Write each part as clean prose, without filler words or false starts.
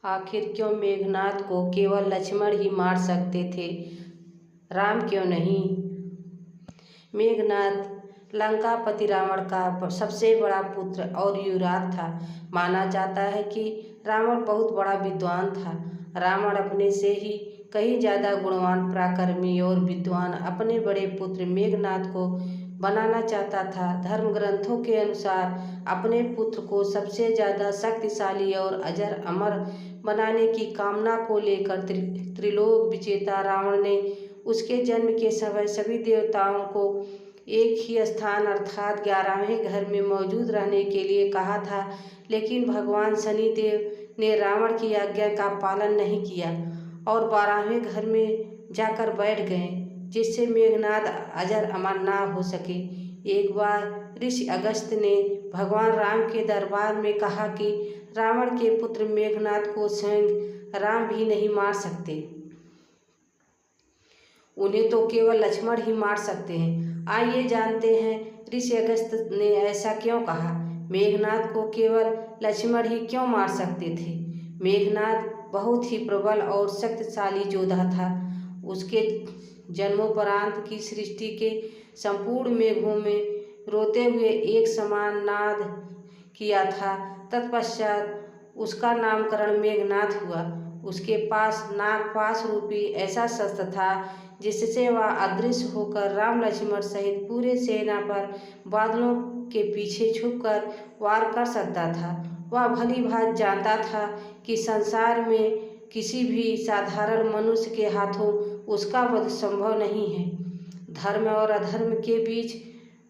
आखिर क्यों मेघनाद को केवल लक्ष्मण ही मार सकते थे, राम क्यों नहीं? मेघनाद लंकापति रावण का सबसे बड़ा पुत्र और युवराज था। माना जाता है कि रावण बहुत बड़ा विद्वान था। रावण अपने से ही कहीं ज़्यादा गुणवान, पराक्रमी और विद्वान अपने बड़े पुत्र मेघनाद को बनाना चाहता था। धर्म ग्रंथों के अनुसार अपने पुत्र को सबसे ज़्यादा शक्तिशाली और अजर अमर बनाने की कामना को लेकर त्रिलोक विजेता रावण ने उसके जन्म के समय सभी देवताओं को एक ही स्थान अर्थात 11वें घर में मौजूद रहने के लिए कहा था। लेकिन भगवान शनिदेव ने रावण की आज्ञा का पालन नहीं किया और 12वें घर में जाकर बैठ गए, जिससे मेघनाद अजर अमर ना हो सके। एक बार ऋषि अगस्त्य ने भगवान राम के दरबार में कहा कि रावण के पुत्र मेघनाद को स्वयं राम भी नहीं मार सकते, उन्हें तो केवल लक्ष्मण ही मार सकते हैं। आइए जानते हैं ऋषि अगस्त्य ने ऐसा क्यों कहा। मेघनाद को केवल लक्ष्मण ही क्यों मार सकते थे? मेघनाद बहुत ही प्रबल और शक्तिशाली योद्धा था। उसके जन्मोपरांत की सृष्टि के संपूर्ण मेघों में रोते हुए एक समान नाद किया था। तत्पश्चात उसका नामकरण मेघनाद हुआ। उसके पास नागपाश रूपी ऐसा शस्त्र था जिससे वह अदृश्य होकर राम लक्ष्मण सहित पूरे सेना पर बादलों के पीछे छुपकर वार कर सकता था। वह भली भांति जानता था कि संसार में किसी भी साधारण मनुष्य के हाथों उसका वध संभव नहीं है। धर्म और अधर्म के बीच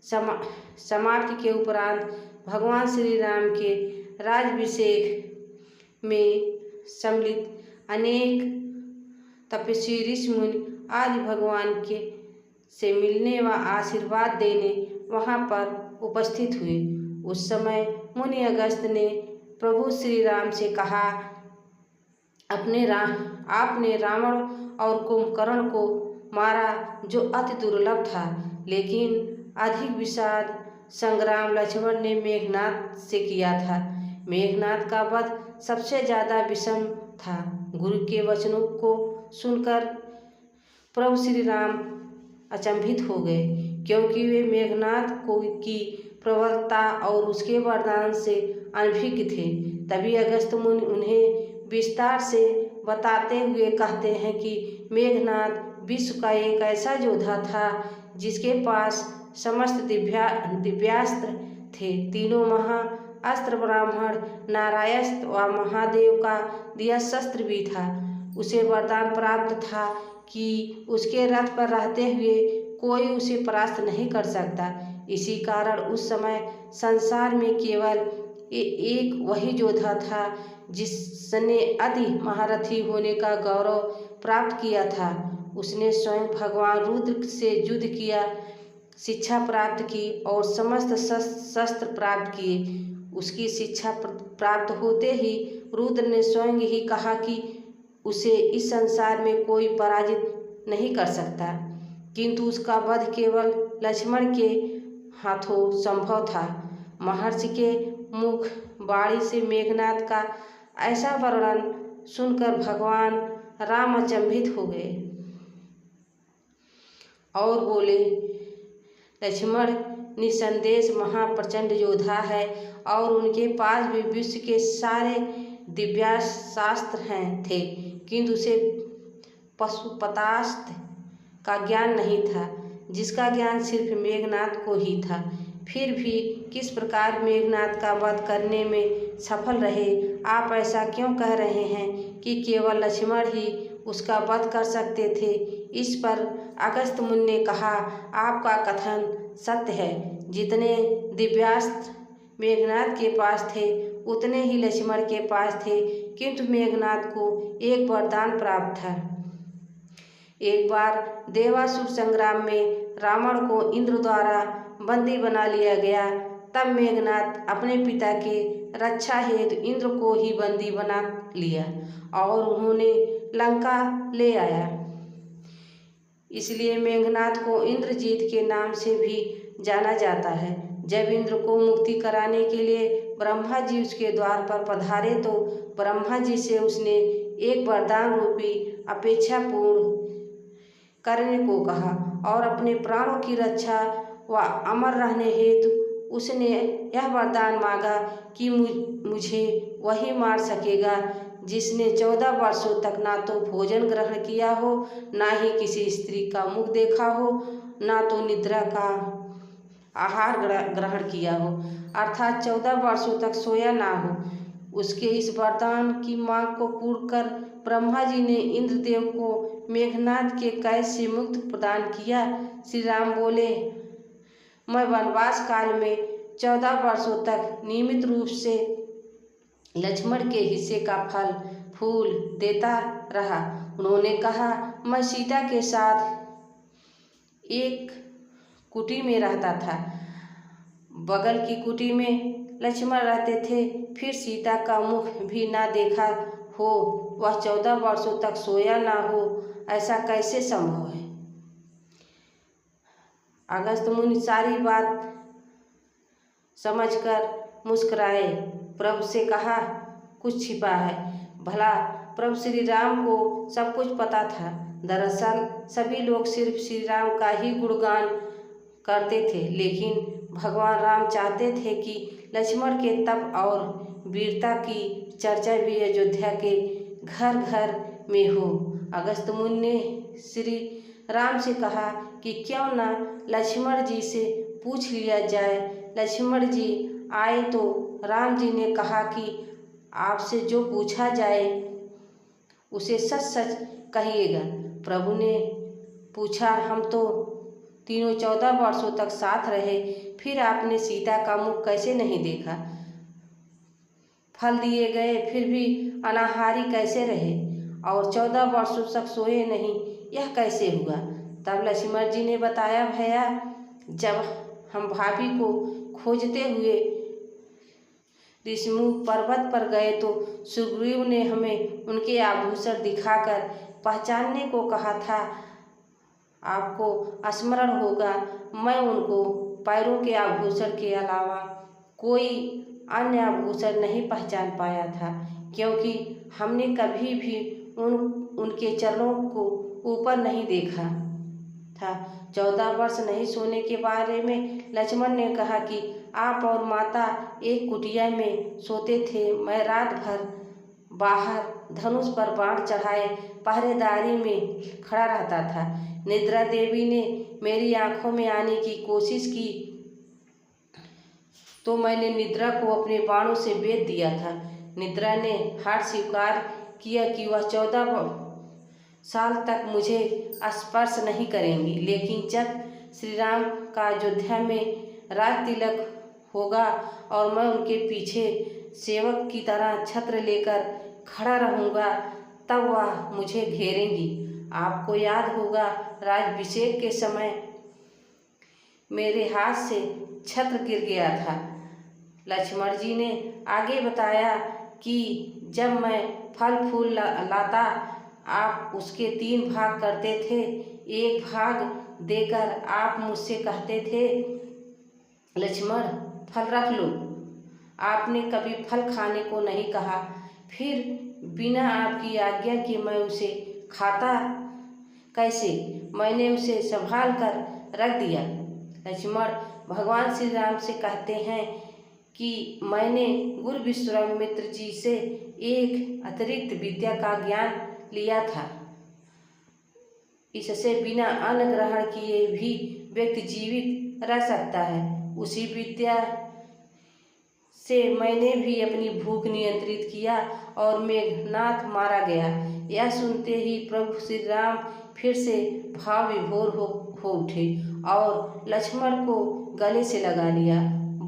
समाप्ति के उपरांत भगवान श्री राम के राज्याभिषेक में सम्मिलित अनेक तपस्वी ऋषि मुनि आदि भगवान के से मिलने व आशीर्वाद देने वहां पर उपस्थित हुए। उस समय मुनि अगस्त्य ने प्रभु श्री राम से कहा, आपने रावण और कुंभकर्ण को मारा जो अति दुर्लभ था, लेकिन अधिक विषाद संग्राम लक्ष्मण ने मेघनाद से किया था। मेघनाद का वध सबसे ज़्यादा विषम था। गुरु के वचनों को सुनकर प्रभु श्री राम अचंभित हो गए, क्योंकि वे मेघनाद की प्रबलता और उसके वरदान से अनभिज्ञ थे। तभी अगस्त्य मुनि उन्हें विस्तार से बताते हुए कहते हैं कि मेघनाद विश्व का एक ऐसा योद्धा था जिसके पास समस्त दिव्यास्त्र थे। तीनों महाअस्त्र ब्राह्मण, नारायण व महादेव का दिया शस्त्र भी था। उसे वरदान प्राप्त था कि उसके रथ पर रहते हुए कोई उसे परास्त नहीं कर सकता। इसी कारण उस समय संसार में केवल एक वही योद्धा था जिसने अति महारथी होने का गौरव प्राप्त किया था। उसने स्वयं भगवान रुद्र से युद्ध किया, शिक्षा प्राप्त की और समस्त शस्त्र प्राप्त किए। उसकी शिक्षा प्राप्त होते ही रुद्र ने स्वयं ही कहा कि उसे इस संसार में कोई पराजित नहीं कर सकता, किंतु उसका वध केवल लक्ष्मण के हाथों संभव था। महर्षि के मुख वाणी से मेघनाद का ऐसा वर्णन सुनकर भगवान राम अचंभित हो गए और बोले, लक्ष्मण निसंदेह महाप्रचंड योद्धा है और उनके पास भी विश्व के सारे दिव्यास्त्र थे, किंतु उसे पशुपतास्त्र का ज्ञान नहीं था, जिसका ज्ञान सिर्फ मेघनाद को ही था। फिर भी किस प्रकार मेघनाद का वध करने में सफल रहे? आप ऐसा क्यों कह रहे हैं कि केवल लक्ष्मण ही उसका वध कर सकते थे? इस पर अगस्त्य मुनि ने कहा, आपका कथन सत्य है। जितने दिव्यास्त्र मेघनाद के पास थे उतने ही लक्ष्मण के पास थे, किंतु मेघनाद को एक वरदान प्राप्त था। एक बार देवासुर संग्राम में रावण को इंद्र द्वारा बंदी बना लिया गया। तब मेघनाद अपने पिता के रक्षा हेतु इंद्र को ही बंदी बना लिया और उन्होंने लंका ले आया। इसलिए मेघनाद को इंद्रजीत के नाम से भी जाना जाता है। जब इंद्र को मुक्ति कराने के लिए ब्रह्मा जी उसके द्वार पर पधारे तो ब्रह्मा जी से उसने एक वरदान रूपी अपेक्षा पूर्ण करने को कहा और अपने प्राणों की रक्षा व अमर रहने हेतु उसने यह वरदान मांगा कि मुझे वही मार सकेगा जिसने 14 वर्षों तक ना तो भोजन ग्रहण किया हो, ना ही किसी स्त्री का मुख देखा हो, ना तो निद्रा का आहार ग्रहण किया हो, अर्थात 14 वर्षों तक सोया ना हो। उसके इस वरदान की मांग को पूर्ण कर ब्रह्मा जी ने इंद्रदेव को मेघनाद के कैद से मुक्त प्रदान किया। श्री राम बोले, मैं वनवास काल में 14 वर्षों तक नियमित रूप से लक्ष्मण के हिस्से का फल फूल देता रहा। उन्होंने कहा, मैं सीता के साथ एक कुटी में रहता था। बगल की कुटी में लक्ष्मण रहते थे। फिर सीता का मुख भी ना देखा हो, वह 14 वर्षों तक सोया ना हो, ऐसा कैसे संभव है। अगस्त्य मुनि सारी बात समझकर मुस्कुराए। प्रभु से कहा, कुछ छिपा है। भला प्रभु श्री राम को सब कुछ पता था। दरअसल सभी लोग सिर्फ श्री राम का ही गुणगान करते थे, लेकिन भगवान राम चाहते थे कि लक्ष्मण के तप और वीरता की चर्चा भी अयोध्या के घर घर में हो। अगस्त्य मुनि ने श्री राम से कहा कि क्यों न लक्ष्मण जी से पूछ लिया जाए। लक्ष्मण जी आए तो राम जी ने कहा कि आपसे जो पूछा जाए उसे सच सच कहिएगा। प्रभु ने पूछा, हम तो तीनों 14 वर्षों तक साथ रहे, फिर आपने सीता का मुख कैसे नहीं देखा? फल दिए गए फिर भी अनाहारी कैसे रहे और 14 वर्षों तक सोए नहीं, यह कैसे हुआ? तब लक्ष्मण जी ने बताया, भैया जब हम भाभी को खोजते हुए ऋषिमुख पर्वत पर गए तो सुग्रीव ने हमें उनके आभूषण दिखाकर पहचानने को कहा था। आपको स्मरण होगा, मैं उनको पैरों के आभूषण के अलावा कोई अन्य आभूषण नहीं पहचान पाया था, क्योंकि हमने कभी भी उनके चरणों को ऊपर नहीं देखा था। 14 वर्ष नहीं सोने के बारे में लक्ष्मण ने कहा कि आप और माता एक कुटिया में सोते थे। मैं रात भर बाहर धनुष पर बाण चढ़ाए पहरेदारी में खड़ा रहता था। निद्रा देवी ने मेरी आंखों में आने की कोशिश की तो मैंने निद्रा को अपने बाणों से बेध दिया था। निद्रा ने हार स्वीकार किया कि वह 14 साल तक मुझे स्पर्श नहीं करेंगी, लेकिन जब श्री राम का अयोध्या में राज तिलक होगा और मैं उनके पीछे सेवक की तरह छत्र लेकर खड़ा रहूँगा, तब वह मुझे घेरेंगी। आपको याद होगा, राज्याभिषेक के समय मेरे हाथ से छत्र गिर गया था। लक्ष्मण जी ने आगे बताया कि जब मैं फल फूल लाता, आप उसके 3 भाग करते थे। एक भाग देकर आप मुझसे कहते थे, लक्ष्मण फल रख लो। आपने कभी फल खाने को नहीं कहा। फिर बिना आपकी आज्ञा के मैं उसे खाता कैसे? मैंने उसे संभाल कर रख दिया। लक्ष्मण भगवान श्री राम से कहते हैं कि मैंने गुरु विश्वामित्र जी से एक अतिरिक्त विद्या का ज्ञान लिया था। इससे बिना अन्न ग्रहण किए भी व्यक्ति जीवित रह सकता है। उसी विद्या से मैंने भी अपनी भूख नियंत्रित किया और मेघनाद मारा गया। यह सुनते ही प्रभु श्री राम फिर से भाव विभोर हो उठे और लक्ष्मण को गले से लगा लिया।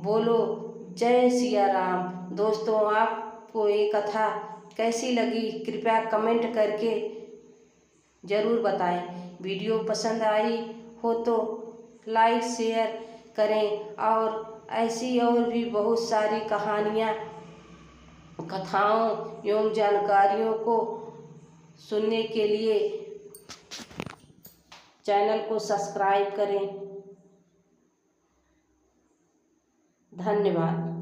बोलो जय सिया राम। दोस्तों, आपको ये कथा कैसी लगी कृपया कमेंट करके ज़रूर बताएं। वीडियो पसंद आई हो तो लाइक शेयर करें और ऐसी और भी बहुत सारी कहानियाँ, कथाओं एवं जानकारियों को सुनने के लिए चैनल को सब्सक्राइब करें। धन्यवाद।